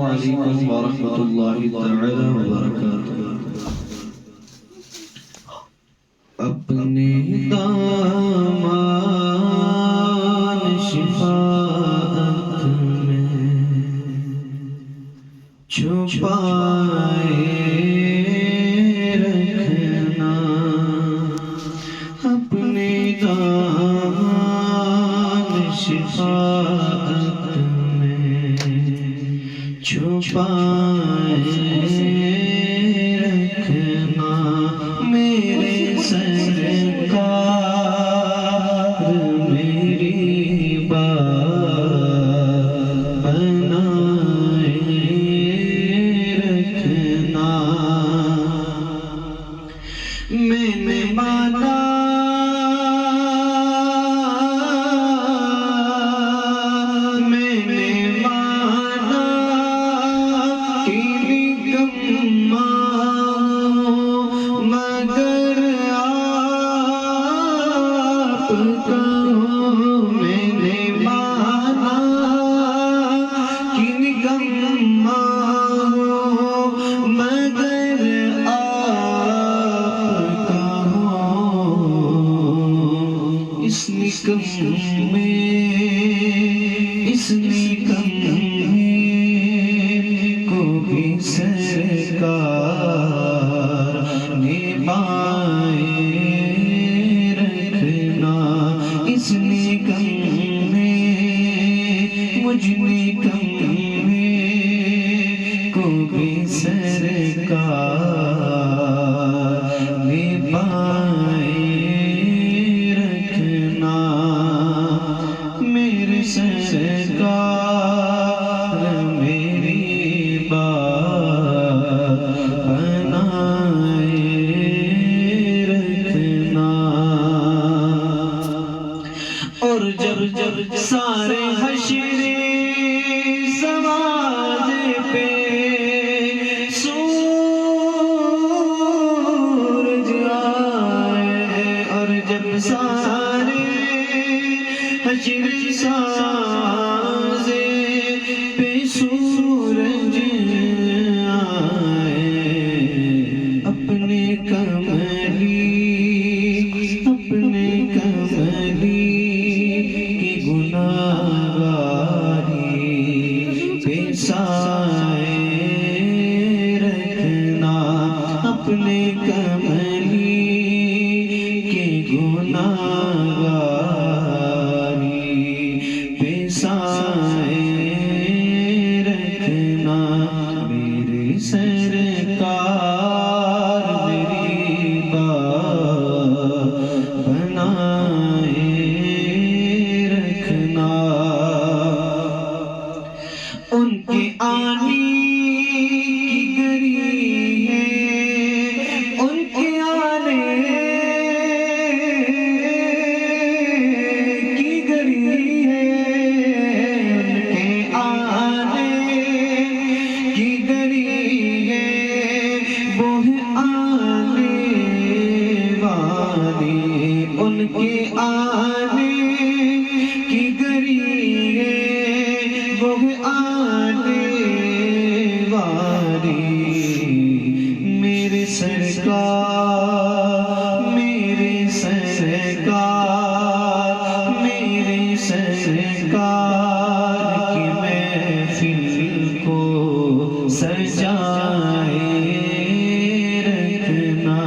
علیکم ورحمۃ اللہ تعالی وبرکاتہ۔ اپنے دامان شفاعت میں چھپائے رکھنا، اپنے دامان شفاعت میں چھپائے رکھنا، میرے سرکار میری بات بنائے رکھنا۔ میں نے مانا اس نکم کو بھی سرکار نبھائے رکھنا، اس نکم مجھ نکم کو بھی سرکار نبھائے رکھنا، میرے سرکار میری بات بنائے رکھنا۔ اور جب سارے حشر سماج پہ سورج آئے، اور جب سارے حشر سازے پہ سورج آئے، اپنے کملی کی گناہگاری پہ سائے رکھنا، اپنے کملی کی گناہگاری پہ سائے رکھنا، میرے سرکار میری بات بنائے رکھنا۔ ان کے آنے کی گری ہے، ان کے آنے کی گری ہے، ان کے آنے کی گری ہے، وہ آنے والے، ان کے آنے کی گری ہے، وہ آنے والی، میرے سرکار میرے سرکار میرے سرکار کی محفل کو سجائے رکھنا،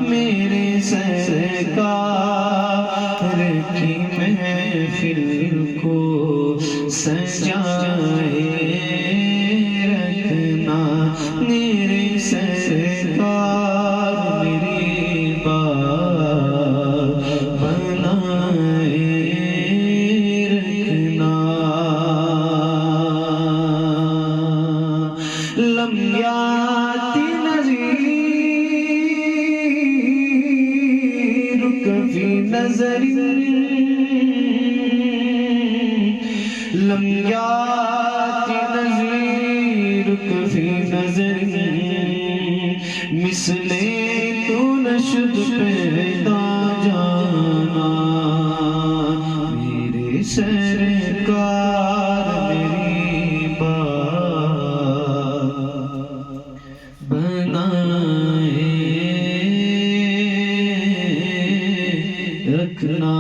میرے سرکار کی محفل کو سجائے رکھنا، میرے سرکار میری بات بنائے رکھنا۔ لمحات نظیر کبھی نظر، لمحات نظیر کبھی نظر، مثل تو نشد پیدا جانا، میرے سرکار میری بات رکھنا